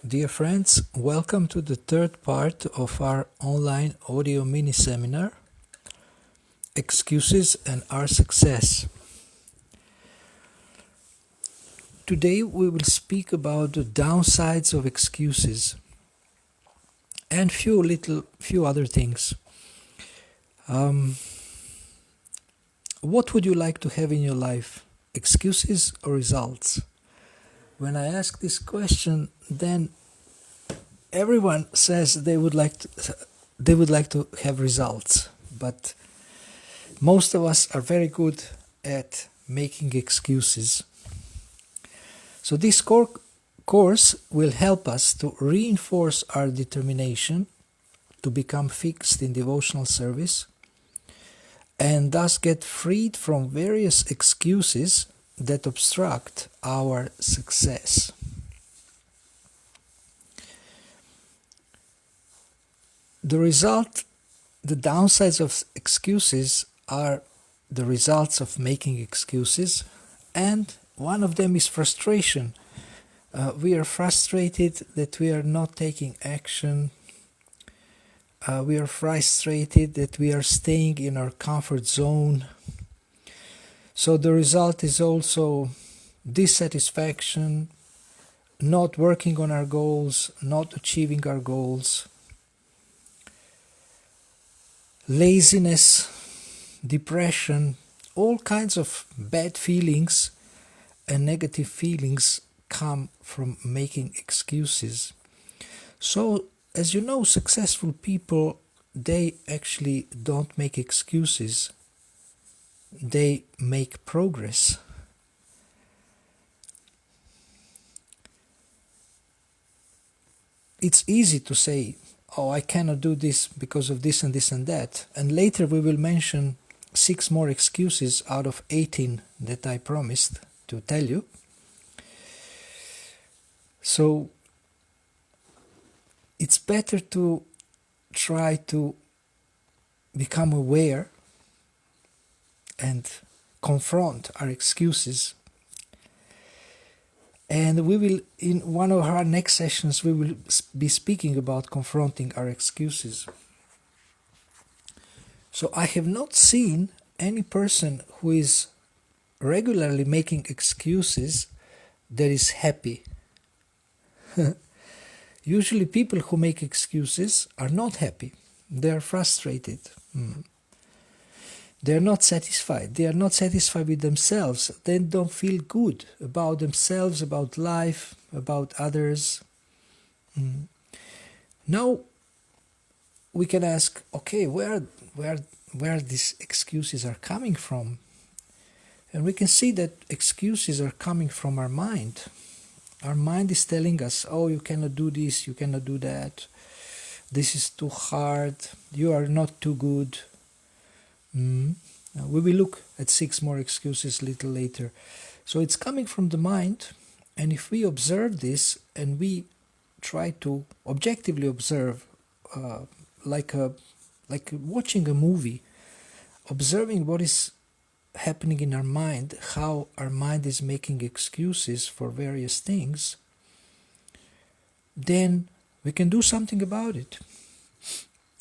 Dear friends, welcome to the third part of our online audio mini seminar, Excuses and Our Success. Today we will speak about the downsides of excuses and few other things. What would you like to have in your life? Excuses or results? When I ask this question, then everyone says they would like to have results, but most of us are very good at making excuses. So this course will help us to reinforce our determination to become fixed in devotional service and thus get freed from various excuses that obstruct our success. The downsides of excuses are the results of making excuses, and one of them is frustration. We are frustrated that we are not taking action. We are frustrated that we are staying in our comfort zone. So the result is also dissatisfaction, not working on our goals, not achieving our goals, laziness, depression, all kinds of bad feelings and negative feelings come from making excuses. So, as you know, successful people, they actually don't make excuses. They make progress. It's easy to say, oh, I cannot do this because of this and this and that. And later we will mention 6 more excuses out of 18 that I promised to tell you. So it's better to try to become aware and confront our excuses. And we will, in one of our next sessions, we will be speaking about confronting our excuses. So I have not seen any person who is regularly making excuses that is happy. Usually people who make excuses are not happy. They are frustrated. They are not satisfied. They are not satisfied with themselves. They don't feel good about themselves, about life, about others. Now we can ask, okay, where these excuses are coming from? And we can see that excuses are coming from our mind. Our mind is telling us, oh, you cannot do this, you cannot do that. This is too hard. You are not too good. Now, we will look at 6 more excuses a little later. So it's coming from the mind, and if we observe this and we try to objectively observe, like watching a movie, observing what is happening in our mind, how our mind is making excuses for various things, then we can do something about it.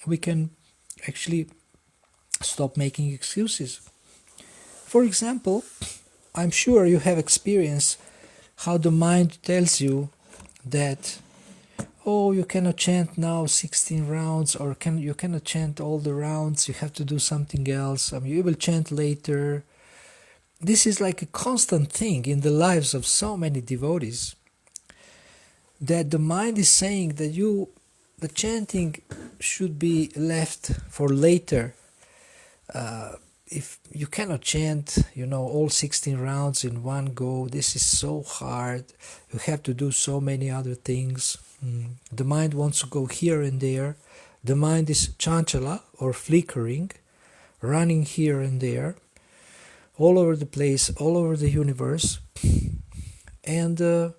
We can actually stop making excuses. For example, I'm sure you have experienced how the mind tells you that, oh, you cannot chant now 16 rounds, or you cannot chant all the rounds, you have to do something else, you will chant later. This is like a constant thing in the lives of so many devotees, that the mind is saying that the chanting should be left for later. If you cannot chant, all 16 rounds in one go, this is so hard. You have to do so many other things. The mind wants to go here and there. The mind is chanchala, or flickering, running here and there, all over the place, all over the universe, and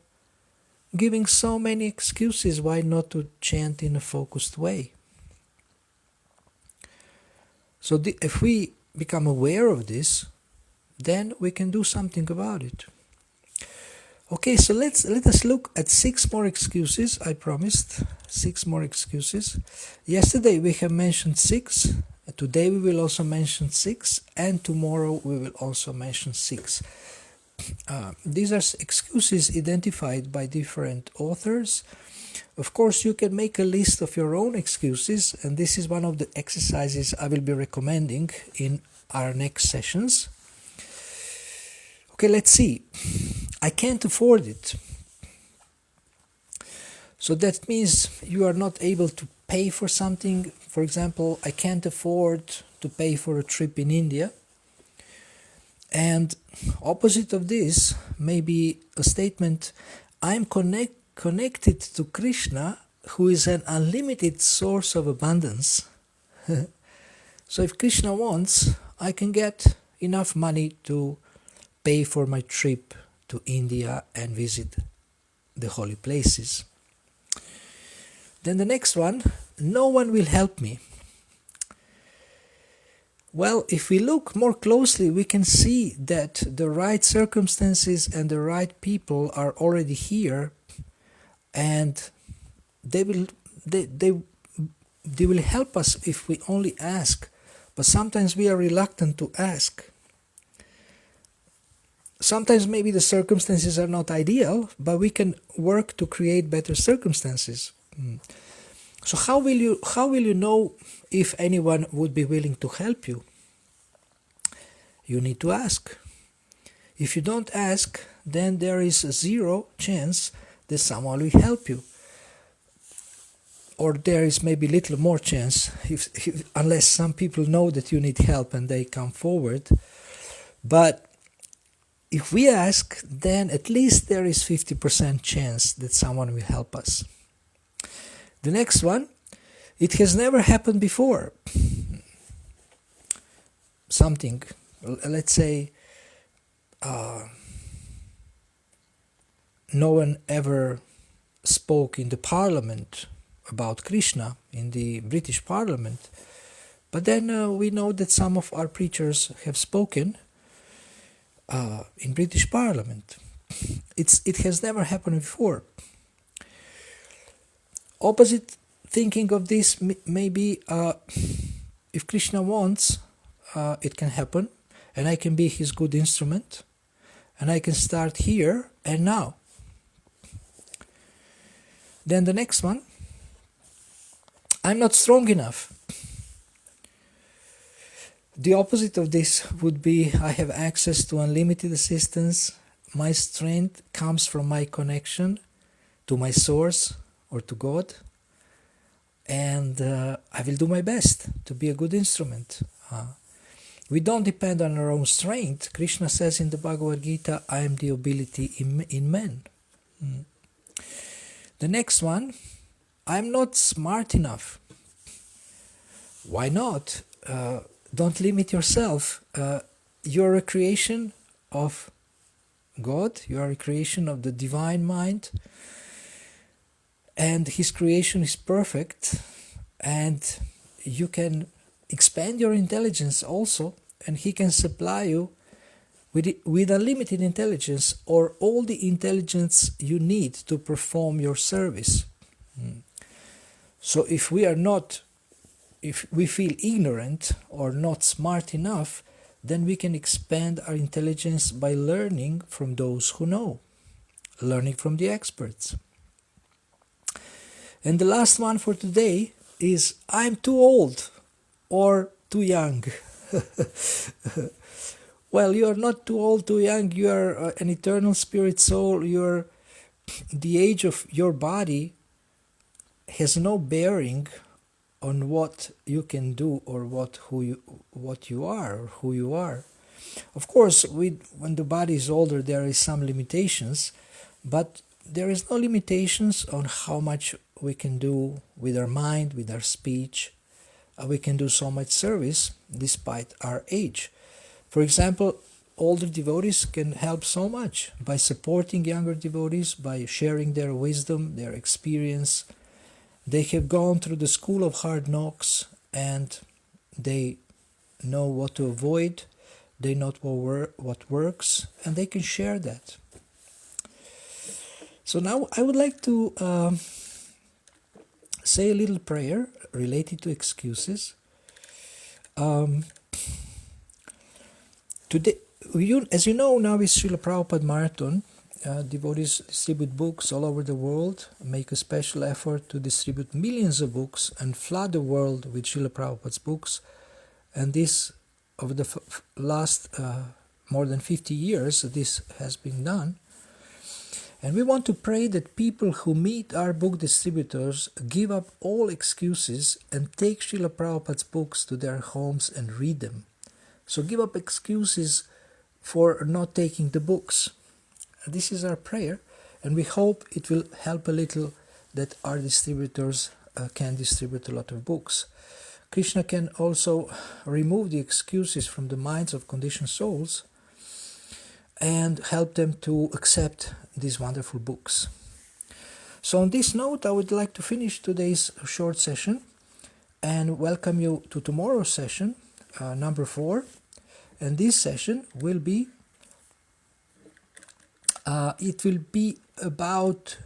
giving so many excuses why not to chant in a focused way. So if we become aware of this, then we can do something about it. Okay, so let us look at 6 more excuses. I promised 6 more excuses. Yesterday we have mentioned 6. Today we will also mention 6, and tomorrow we will also mention 6. These are excuses identified by different authors. Of course, you can make a list of your own excuses, and this is one of the exercises I will be recommending in our next sessions. Okay, let's see. I can't afford it. So that means you are not able to pay for something. For example, I can't afford to pay for a trip in India. And opposite of this may be a statement, I'm connected to Krishna, who is an unlimited source of abundance. So if Krishna wants, I can get enough money to pay for my trip to India and visit the holy places. Then the next one, no one will help me. Well, if we look more closely, we can see that the right circumstances and the right people are already here, and they will help us if we only ask. But sometimes we are reluctant to ask. Sometimes maybe the circumstances are not ideal, but we can work to create better circumstances. So how will you know if anyone would be willing to help you? You need to ask. If you don't ask, then there is a 0 chance that someone will help you. Or there is maybe little more chance unless some people know that you need help and they come forward. But if we ask, then at least there is 50% chance that someone will help us. The next one, it has never happened before. Something, let's say, no one ever spoke in the parliament about Krishna, in the British Parliament. But then we know that some of our preachers have spoken in British Parliament. It has never happened before. Opposite thinking of this may be, if Krishna wants, it can happen, and I can be his good instrument, and I can start here and now. Then the next one, I'm not strong enough. The opposite of this would be, I have access to unlimited assistance. My strength comes from my connection to my source or to God, and I will do my best to be a good instrument. We don't depend on our own strength. Krishna says in the Bhagavad Gita, I am the ability in men. The next one, I am not smart enough. Why not? Don't limit yourself. You are a creation of God. You are a creation of the divine mind. And his creation is perfect. And you can expand your intelligence also. And he can supply you with unlimited intelligence, or all the intelligence you need to perform your service. So if we feel ignorant or not smart enough, then we can expand our intelligence by learning from those who know, learning from the experts. And the last one for today is, I'm too old or too young. Well, you are not too old, too young. You are an eternal spirit soul. The age of your body has no bearing on what you can do or what you are or who you are. Of course, when the body is older, there is some limitations, but there is no limitations on how much we can do with our mind, with our speech. We can do so much service despite our age. For example, older devotees can help so much by supporting younger devotees, by sharing their wisdom, their experience. They have gone through the school of hard knocks, and they know what to avoid, they know what works, and they can share that. So now I would like to say a little prayer related to excuses. Um, Today, as you know, now is Srila Prabhupada Marathon. Devotees distribute books all over the world, make a special effort to distribute millions of books and flood the world with Srila Prabhupada's books. And this, over the last more than 50 years, this has been done. And we want to pray that people who meet our book distributors give up all excuses and take Srila Prabhupada's books to their homes and read them. So give up excuses for not taking the books. This is our prayer, and we hope it will help a little that our distributors can distribute a lot of books. Krishna can also remove the excuses from the minds of conditioned souls and help them to accept these wonderful books. So on this note, I would like to finish today's short session and welcome you to tomorrow's session, number 4. And this session will be about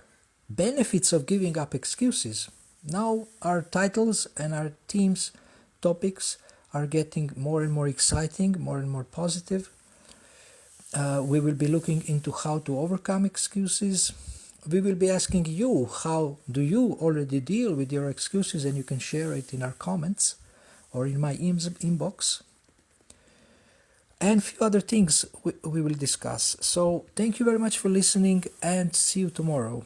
benefits of giving up excuses. Now our titles and our themes, topics are getting more and more exciting, more and more positive. We will be looking into how to overcome excuses. We will be asking you, how do you already deal with your excuses, and you can share it in our comments or in my inbox. And a few other things we will discuss. So thank you very much for listening, and see you tomorrow.